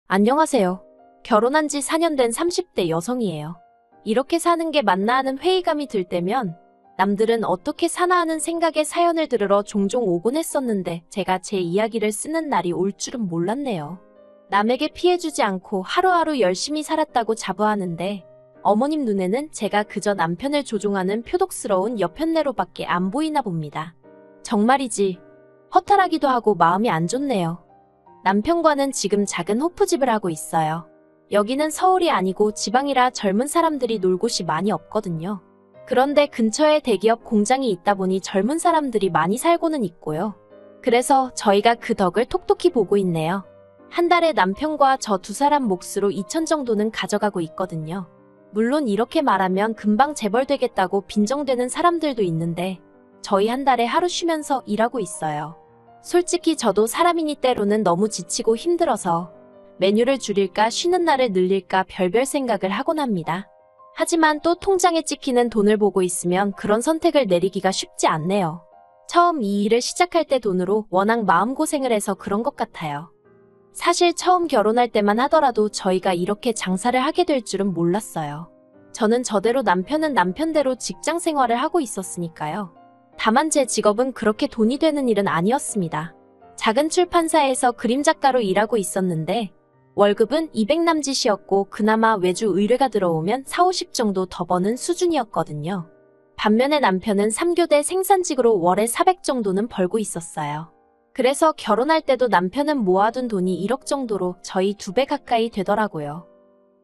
안녕하세요. 결혼한 지 4년 된 30대 여성이에요. 이렇게 사는 게 맞나 하는 회의감이 들 때면 남들은 어떻게 사나 하는 생각에 사연을 들으러 종종 오곤 했었는데 제가 제 이야기를 쓰는 날이 올 줄은 몰랐네요. 남에게 피해주지 않고 하루하루 열심히 살았다고 자부하는데 어머님 눈에는 제가 그저 남편을 조종하는 표독스러운 여편네로밖에 안 보이나 봅니다. 정말이지 허탈하기도 하고 마음이 안 좋네요. 남편과는 지금 작은 호프집을 하고 있어요. 여기는 서울이 아니고 지방이라 젊은 사람들이 놀 곳이 많이 없거든요. 그런데 근처에 대기업 공장이 있다 보니 젊은 사람들이 많이 살고는 있고요. 그래서 저희가 그 덕을 톡톡히 보고 있네요. 한 달에 남편과 저 두 사람 몫으로 2천 정도는 가져가고 있거든요. 물론 이렇게 말하면 금방 재벌되겠다고 빈정대는 사람들도 있는데 저희 한 달에 하루 쉬면서 일하고 있어요. 솔직히 저도 사람이니 때로는 너무 지치고 힘들어서 메뉴를 줄일까 쉬는 날을 늘릴까 별별 생각을 하곤 합니다. 하지만 또 통장에 찍히는 돈을 보고 있으면 그런 선택을 내리기가 쉽지 않네요. 처음 이 일을 시작할 때 돈으로 워낙 마음고생을 해서 그런 것 같아요. 사실 처음 결혼할 때만 하더라도 저희가 이렇게 장사를 하게 될 줄은 몰랐어요. 저는 저대로 남편은 남편대로 직장 생활을 하고 있었으니까요. 다만 제 직업은 그렇게 돈이 되는 일은 아니었습니다. 작은 출판사에서 그림작가로 일하고 있었는데 월급은 200 남짓이었고 그나마 외주 의뢰가 들어오면 4, 50 정도 더 버는 수준이었거든요. 반면에 남편은 3교대 생산직으로 월에 400 정도는 벌고 있었어요. 그래서 결혼할 때도 남편은 모아둔 돈이 1억 정도로 저희 2배 가까이 되더라고요.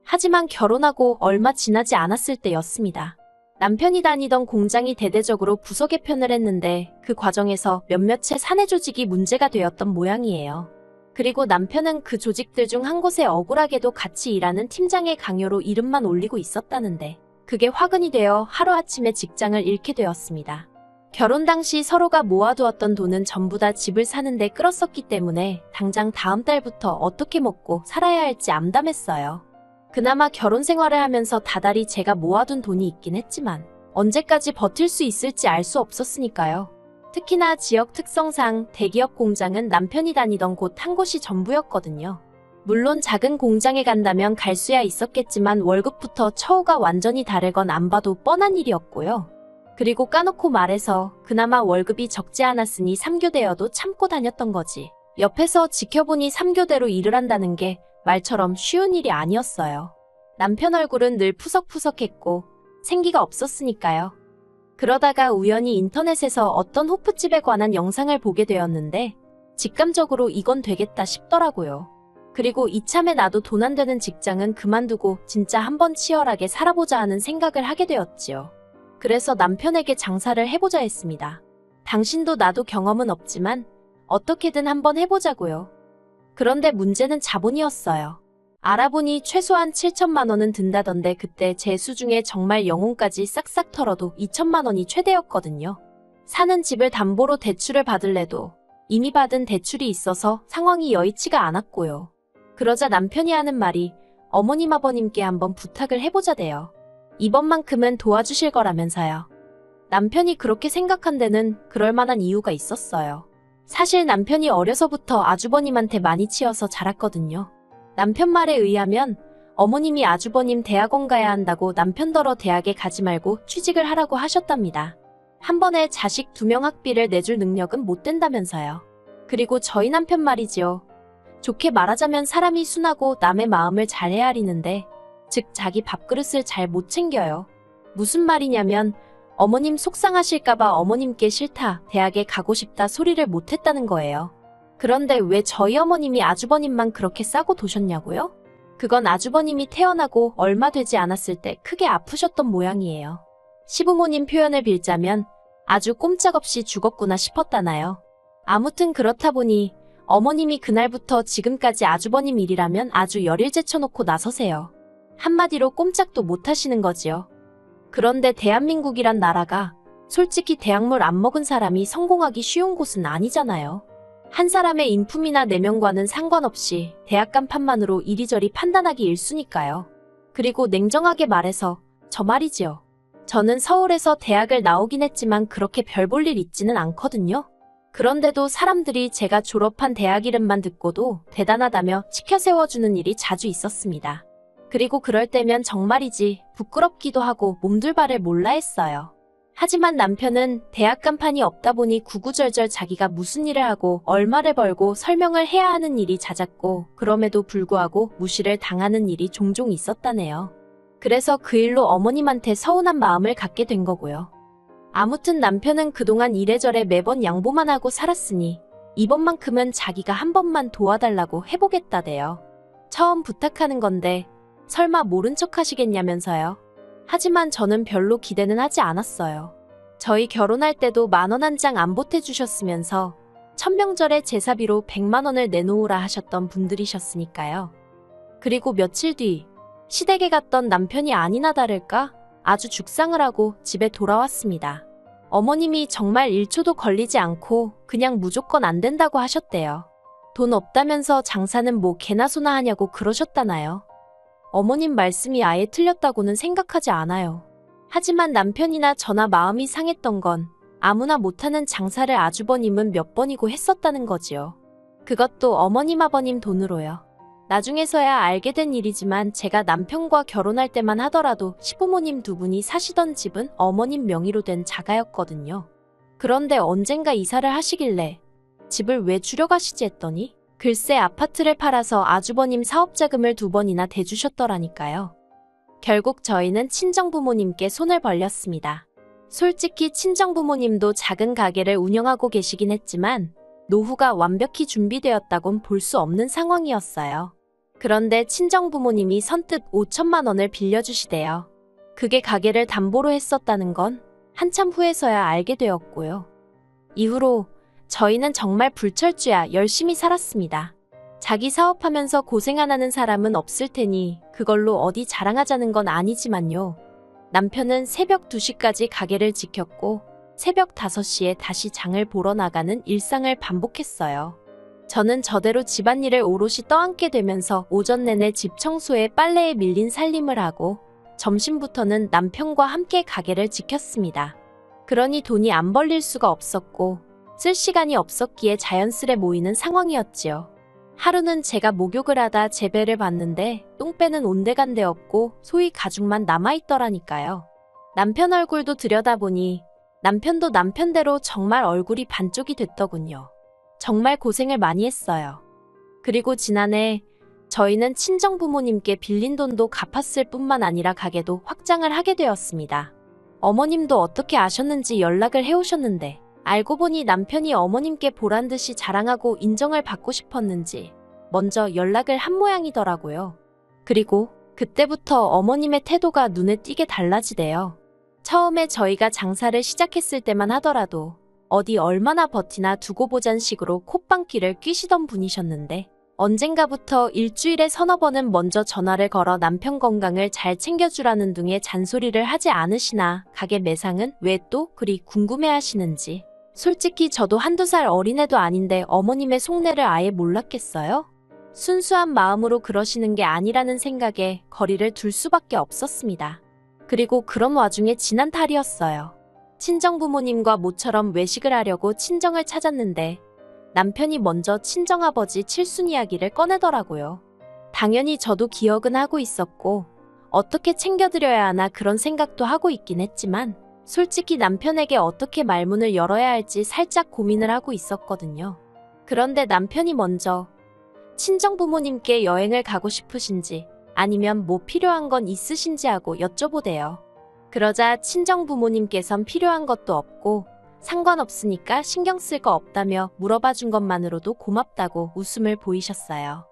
하지만 결혼하고 얼마 지나지 않았을 때였습니다. 남편이 다니던 공장이 대대적으로 부서 개편을 했는데 그 과정에서 몇몇의 사내 조직이 문제가 되었던 모양이에요. 그리고 남편은 그 조직들 중 한 곳에 억울하게도 같이 일하는 팀장의 강요로 이름만 올리고 있었다는데 그게 화근이 되어 하루아침에 직장을 잃게 되었습니다. 결혼 당시 서로가 모아두었던 돈은 전부 다 집을 사는데 끌었었기 때문에 당장 다음 달부터 어떻게 먹고 살아야 할지 암담했어요. 그나마 결혼 생활을 하면서 다달이 제가 모아둔 돈이 있긴 했지만 언제까지 버틸 수 있을지 알 수 없었으니까요. 특히나 지역 특성상 대기업 공장은 남편이 다니던 곳 한 곳이 전부였거든요. 물론 작은 공장에 간다면 갈 수야 있었겠지만 월급부터 처우가 완전히 다를 건 안 봐도 뻔한 일이었고요. 그리고 까놓고 말해서 그나마 월급이 적지 않았으니 3교대여도 참고 다녔던 거지. 옆에서 지켜보니 3교대로 일을 한다는 게 말처럼 쉬운 일이 아니었어요. 남편 얼굴은 늘 푸석푸석했고 생기가 없었으니까요. 그러다가 우연히 인터넷에서 어떤 호프집에 관한 영상을 보게 되었는데 직감적으로 이건 되겠다 싶더라고요. 그리고 이참에 나도 돈 안 되는 직장은 그만두고 진짜 한번 치열하게 살아보자 하는 생각을 하게 되었지요. 그래서 남편에게 장사를 해보자 했습니다. 당신도 나도 경험은 없지만 어떻게든 한번 해보자고요. 그런데 문제는 자본이었어요. 알아보니 최소한 7천만 원은 든다던데 그때 제 수중에 정말 영혼까지 싹싹 털어도 2천만 원이 최대였거든요. 사는 집을 담보로 대출을 받을래도 이미 받은 대출이 있어서 상황이 여의치가 않았고요. 그러자 남편이 하는 말이 어머님 아버님께 한번 부탁을 해보자대요. 이번만큼은 도와주실 거라면서요. 남편이 그렇게 생각한 데는 그럴 만한 이유가 있었어요. 사실 남편이 어려서부터 아주버님한테 많이 치여서 자랐거든요. 남편 말에 의하면 어머님이 아주버님 대학원 가야 한다고 남편더러 대학에 가지 말고 취직을 하라고 하셨답니다. 한 번에 자식 2명 학비를 내줄 능력은 못 된다면서요. 그리고 저희 남편 말이지요. 좋게 말하자면 사람이 순하고 남의 마음을 잘 헤아리는데 즉 자기 밥그릇을 잘 못 챙겨요. 무슨 말이냐면 어머님 속상하실까봐 어머님께 싫다, 대학에 가고 싶다 소리를 못했다는 거예요. 그런데 왜 저희 어머님이 아주버님만 그렇게 싸고 도셨냐고요? 그건 아주버님이 태어나고 얼마 되지 않았을 때 크게 아프셨던 모양이에요. 시부모님 표현을 빌자면 아주 꼼짝없이 죽었구나 싶었다나요. 아무튼 그렇다 보니 어머님이 그날부터 지금까지 아주버님 일이라면 아주 열일 제쳐놓고 나서세요. 한마디로 꼼짝도 못 하시는 거지요. 그런데 대한민국이란 나라가 솔직히 대학물 안 먹은 사람이 성공하기 쉬운 곳은 아니잖아요. 한 사람의 인품이나 내면과는 상관없이 대학 간판만으로 이리저리 판단하기 일쑤니까요. 그리고 냉정하게 말해서 저 말이지요. 저는 서울에서 대학을 나오긴 했지만 그렇게 별 볼 일 있지는 않거든요. 그런데도 사람들이 제가 졸업한 대학 이름만 듣고도 대단하다며 치켜 세워주는 일이 자주 있었습니다. 그리고 그럴 때면 정말이지 부끄럽기도 하고 몸둘바를 몰라 했어요. 하지만 남편은 대학 간판이 없다 보니 구구절절 자기가 무슨 일을 하고 얼마를 벌고 설명을 해야 하는 일이 잦았고 그럼에도 불구하고 무시를 당하는 일이 종종 있었다네요. 그래서 그 일로 어머님한테 서운한 마음을 갖게 된 거고요. 아무튼 남편은 그동안 이래저래 매번 양보만 하고 살았으니 이번만큼은 자기가 한 번만 도와달라고 해보겠다대요. 처음 부탁하는 건데 설마 모른 척 하시겠냐면서요. 하지만 저는 별로 기대는 하지 않았어요. 저희 결혼할 때도 10,000원 한 장 안 보태주셨으면서 천명절에 제사비로 100만 원을 내놓으라 하셨던 분들이셨으니까요. 그리고 며칠 뒤 시댁에 갔던 남편이 아니나 다를까 아주 죽상을 하고 집에 돌아왔습니다. 어머님이 정말 1초도 걸리지 않고 그냥 무조건 안 된다고 하셨대요. 돈 없다면서 장사는 뭐 개나 소나 하냐고 그러셨다나요. 어머님 말씀이 아예 틀렸다고는 생각하지 않아요. 하지만 남편이나 저나 마음이 상했던 건 아무나 못하는 장사를 아주버님은 몇 번이고 했었다는 거지요. 그것도 어머님 아버님 돈으로요. 나중에서야 알게 된 일이지만 제가 남편과 결혼할 때만 하더라도 시부모님 두 분이 사시던 집은 어머님 명의로 된 자가였거든요. 그런데 언젠가 이사를 하시길래 집을 왜 줄여가시지 했더니 글쎄 아파트를 팔아서 아주버님 사업자금을 2번이나 대주셨더라니까요. 결국 저희는 친정부모님께 손을 벌렸습니다. 솔직히 친정부모님도 작은 가게를 운영하고 계시긴 했지만 노후가 완벽히 준비되었다곤 볼 수 없는 상황이었어요. 그런데 친정부모님이 선뜻 5천만 원을 빌려주시대요. 그게 가게를 담보로 했었다는 건 한참 후에서야 알게 되었고요. 이후로 저희는 정말 불철주야 열심히 살았습니다. 자기 사업하면서 고생 안 하는 사람은 없을 테니 그걸로 어디 자랑하자는 건 아니지만요. 남편은 새벽 2시까지 가게를 지켰고 새벽 5시에 다시 장을 보러 나가는 일상을 반복했어요. 저는 저대로 집안일을 오롯이 떠안게 되면서 오전 내내 집 청소에 빨래에 밀린 살림을 하고 점심부터는 남편과 함께 가게를 지켰습니다. 그러니 돈이 안 벌릴 수가 없었고 쓸 시간이 없었기에 자연스레 모이는 상황이었지요. 하루는 제가 목욕을 하다 재배를 봤는데 똥배는 온데간데 없고 소위 가죽만 남아있더라니까요. 남편 얼굴도 들여다보니 남편도 남편대로 정말 얼굴이 반쪽이 됐더군요. 정말 고생을 많이 했어요. 그리고 지난해 저희는 친정부모님께 빌린 돈도 갚았을 뿐만 아니라 가게도 확장을 하게 되었습니다. 어머님도 어떻게 아셨는지 연락을 해오셨는데 알고 보니 남편이 어머님께 보란듯이 자랑하고 인정을 받고 싶었는지 먼저 연락을 한 모양이더라고요. 그리고 그때부터 어머님의 태도가 눈에 띄게 달라지대요. 처음에 저희가 장사를 시작했을 때만 하더라도 어디 얼마나 버티나 두고 보잔 식으로 콧방귀를 뀌시던 분이셨는데 언젠가부터 일주일에 서너 번은 먼저 전화를 걸어 남편 건강을 잘 챙겨주라는 등의 잔소리를 하지 않으시나 가게 매상은 왜 또 그리 궁금해하시는지. 솔직히 저도 한두 살 어린애도 아닌데 어머님의 속내를 아예 몰랐겠어요? 순수한 마음으로 그러시는 게 아니라는 생각에 거리를 둘 수밖에 없었습니다. 그리고 그런 와중에 지난 달이었어요. 친정부모님과 모처럼 외식을 하려고 친정을 찾았는데 남편이 먼저 친정아버지 칠순 이야기를 꺼내더라고요. 당연히 저도 기억은 하고 있었고 어떻게 챙겨드려야 하나 그런 생각도 하고 있긴 했지만 솔직히 남편에게 어떻게 말문을 열어야 할지 살짝 고민을 하고 있었거든요. 그런데 남편이 먼저 친정부모님께 여행을 가고 싶으신지 아니면 뭐 필요한 건 있으신지 하고 여쭤보대요. 그러자 친정부모님께선 필요한 것도 없고 상관없으니까 신경 쓸 거 없다며 물어봐 준 것만으로도 고맙다고 웃음을 보이셨어요.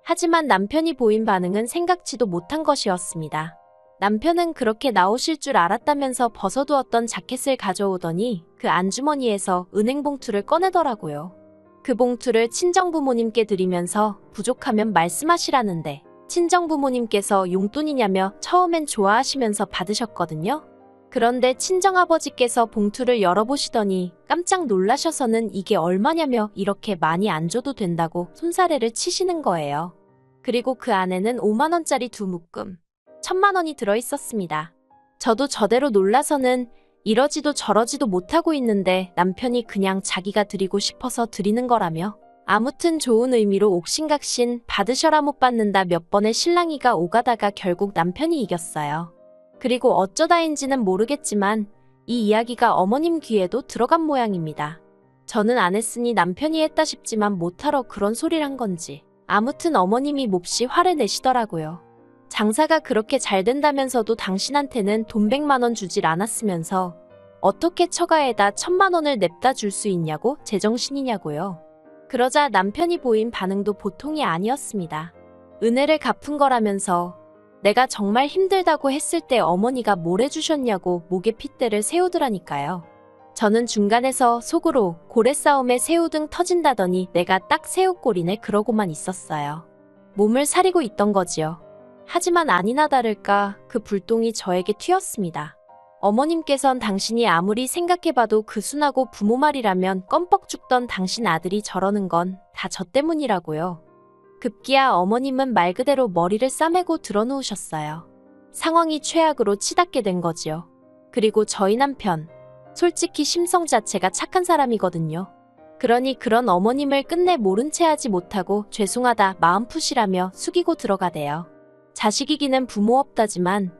하지만 남편이 보인 반응은 생각지도 못한 것이었습니다. 남편은 그렇게 나오실 줄 알았다면서 벗어두었던 자켓을 가져오더니 그 안주머니에서 은행 봉투를 꺼내더라고요. 그 봉투를 친정부모님께 드리면서 부족하면 말씀하시라는데 친정부모님께서 용돈이냐며 처음엔 좋아하시면서 받으셨거든요. 그런데 친정아버지께서 봉투를 열어보시더니 깜짝 놀라셔서는 이게 얼마냐며 이렇게 많이 안 줘도 된다고 손사래를 치시는 거예요. 그리고 그 안에는 5만 원짜리 2묶음, 1,000만 원이 들어있었습니다. 저도 저대로 놀라서는 이러지도 저러지도 못하고 있는데 남편이 그냥 자기가 드리고 싶어서 드리는 거라며. 아무튼 좋은 의미로 옥신각신 받으셔라 못 받는다 몇 번의 실랑이가 오가다가 결국 남편이 이겼어요. 그리고 어쩌다인지는 모르겠지만 이 이야기가 어머님 귀에도 들어간 모양입니다. 저는 안 했으니 남편이 했다 싶지만 못하러 그런 소리를 한 건지. 아무튼 어머님이 몹시 화를 내시더라고요. 장사가 그렇게 잘 된다면서도 당신한테는 돈 100만 원 주질 않았으면서 어떻게 처가에다 1000만 원을 냅다 줄 수 있냐고 제정신이냐고요. 그러자 남편이 보인 반응도 보통이 아니었습니다. 은혜를 갚은 거라면서 내가 정말 힘들다고 했을 때 어머니가 뭘 해주셨냐고 목에 핏대를 세우더라니까요. 저는 중간에서 속으로 고래 싸움에 새우등 터진다더니 내가 딱 새우꼴이네 그러고만 있었어요. 몸을 사리고 있던 거지요. 하지만 아니나 다를까 그 불똥이 저에게 튀었습니다. 어머님께선 당신이 아무리 생각해봐도 그 순하고 부모 말이라면 껌뻑 죽던 당신 아들이 저러는 건 다 저 때문이라고요. 급기야 어머님은 말 그대로 머리를 싸매고 드러누우셨어요. 상황이 최악으로 치닫게 된 거지요. 그리고 저희 남편, 솔직히 심성 자체가 착한 사람이거든요. 그러니 그런 어머님을 끝내 모른 채 하지 못하고 죄송하다 마음 푸시라며 숙이고 들어가대요. 자식이기는 부모 없다지만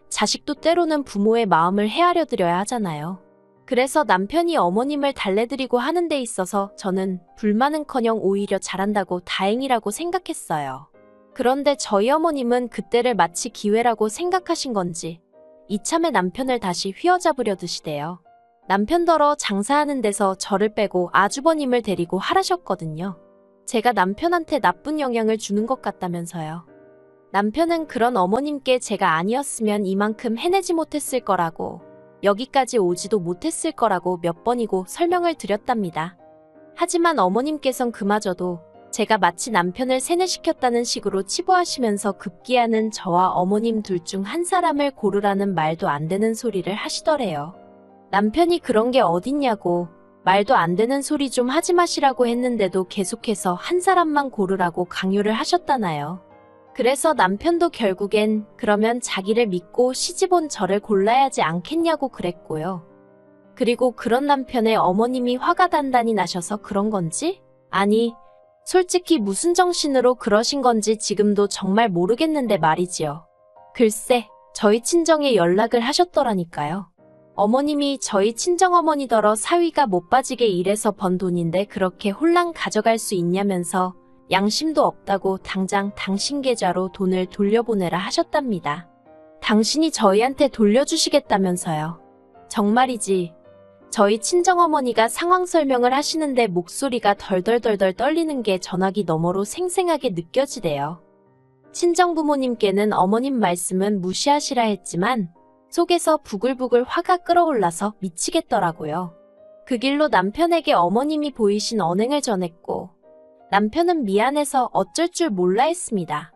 자식도 때로는 부모의 마음을 헤아려 드려야 하잖아요. 그래서 남편이 어머님을 달래드리고 하는 데 있어서 저는 불만은커녕 오히려 잘한다고 다행이라고 생각했어요. 그런데 저희 어머님은 그때를 마치 기회라고 생각하신 건지 이참에 남편을 다시 휘어잡으려 드시대요. 남편더러 장사하는 데서 저를 빼고 아주버님을 데리고 하라셨거든요. 제가 남편한테 나쁜 영향을 주는 것 같다면서요. 남편은 그런 어머님께 제가 아니었으면 이만큼 해내지 못했을 거라고, 여기까지 오지도 못했을 거라고 몇 번이고 설명을 드렸답니다. 하지만 어머님께선 그마저도 제가 마치 남편을 세뇌시켰다는 식으로 치부하시면서 급기야는 저와 어머님 둘 중 한 사람을 고르라는 말도 안 되는 소리를 하시더래요. 남편이 그런 게 어딨냐고 말도 안 되는 소리 좀 하지 마시라고 했는데도 계속해서 한 사람만 고르라고 강요를 하셨다나요. 그래서 남편도 결국엔 그러면 자기를 믿고 시집온 저를 골라야지 않겠냐고 그랬고요. 그리고 그런 남편의 어머님이 화가 단단히 나셔서 그런 건지? 아니, 솔직히 무슨 정신으로 그러신 건지 지금도 정말 모르겠는데 말이지요. 글쎄, 저희 친정에 연락을 하셨더라니까요. 어머님이 저희 친정어머니더러 사위가 못 빠지게 일해서 번 돈인데 그렇게 홀랑 가져갈 수 있냐면서 양심도 없다고 당장 당신 계좌로 돈을 돌려보내라 하셨답니다. 당신이 저희한테 돌려주시겠다면서요. 정말이지. 저희 친정어머니가 상황 설명을 하시는데 목소리가 덜덜덜덜 떨리는 게 전화기 너머로 생생하게 느껴지대요. 친정부모님께는 어머님 말씀은 무시하시라 했지만 속에서 부글부글 화가 끓어올라서 미치겠더라고요. 그 길로 남편에게 어머님이 보이신 언행을 전했고 남편은 미안해서 어쩔 줄 몰라 했습니다.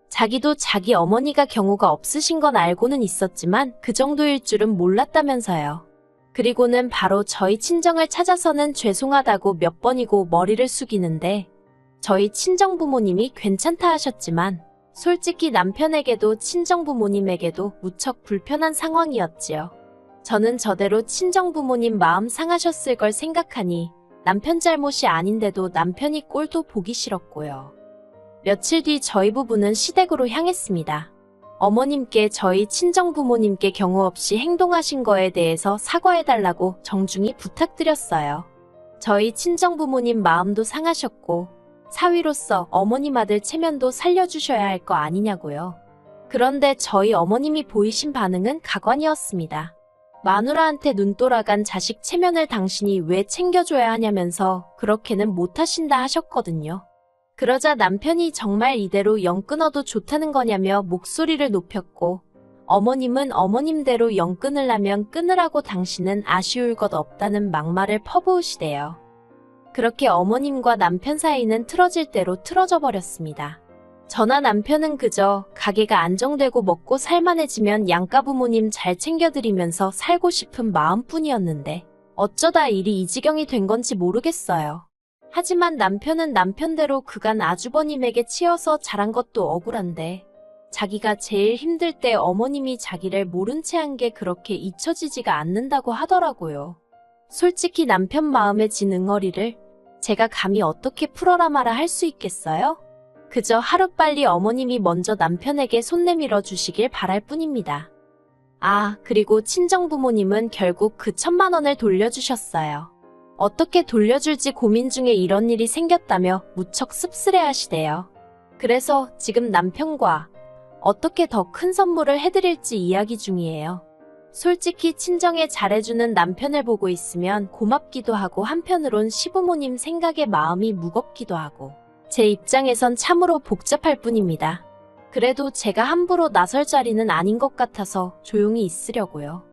자기도 자기 어머니가 경우가 없으신 건 알고는 있었지만 그 정도일 줄은 몰랐다면서요. 그리고는 바로 저희 친정을 찾아서는 죄송하다고 몇 번이고 머리를 숙이는데 저희 친정부모님이 괜찮다 하셨지만 솔직히 남편에게도 친정부모님에게도 무척 불편한 상황이었지요. 저는 저대로 친정부모님 마음 상하셨을 걸 생각하니 남편 잘못이 아닌데도 남편이 꼴도 보기 싫었고요. 며칠 뒤 저희 부부는 시댁으로 향했습니다. 어머님께 저희 친정부모님께 경우 없이 행동하신 거에 대해서 사과해달라고 정중히 부탁드렸어요. 저희 친정부모님 마음도 상하셨고 사위로서 어머님 아들 체면도 살려주셔야 할 거 아니냐고요. 그런데 저희 어머님이 보이신 반응은 가관이었습니다. 마누라한테 눈 돌아간 자식 체면을 당신이 왜 챙겨줘야 하냐면서 그렇게는 못하신다 하셨거든요. 그러자 남편이 정말 이대로 영 끊어도 좋다는 거냐며 목소리를 높였고 어머님은 어머님대로 영 끊으려면 끊으라고 당신은 아쉬울 것 없다는 막말을 퍼부으시대요. 그렇게 어머님과 남편 사이는 틀어질 대로 틀어져 버렸습니다. 저나 남편은 그저 가게가 안정되고 먹고 살만해지면 양가부모님 잘 챙겨드리면서 살고 싶은 마음뿐이었는데 어쩌다 일이 이 지경이 된 건지 모르겠어요. 하지만 남편은 남편대로 그간 아주버님에게 치여서 자란 것도 억울한데 자기가 제일 힘들 때 어머님이 자기를 모른 채 한 게 그렇게 잊혀지지가 않는다고 하더라고요. 솔직히 남편 마음에 진 응어리를 제가 감히 어떻게 풀어라 마라 할 수 있겠어요? 그저 하루빨리 어머님이 먼저 남편에게 손 내밀어 주시길 바랄 뿐입니다. 아, 그리고 친정부모님은 결국 그 1,000만 원을 돌려주셨어요. 어떻게 돌려줄지 고민 중에 이런 일이 생겼다며 무척 씁쓸해하시대요. 그래서 지금 남편과 어떻게 더 큰 선물을 해드릴지 이야기 중이에요. 솔직히 친정에 잘해주는 남편을 보고 있으면 고맙기도 하고 한편으론 시부모님 생각에 마음이 무겁기도 하고 제 입장에선 참으로 복잡할 뿐입니다. 그래도 제가 함부로 나설 자리는 아닌 것 같아서 조용히 있으려고요.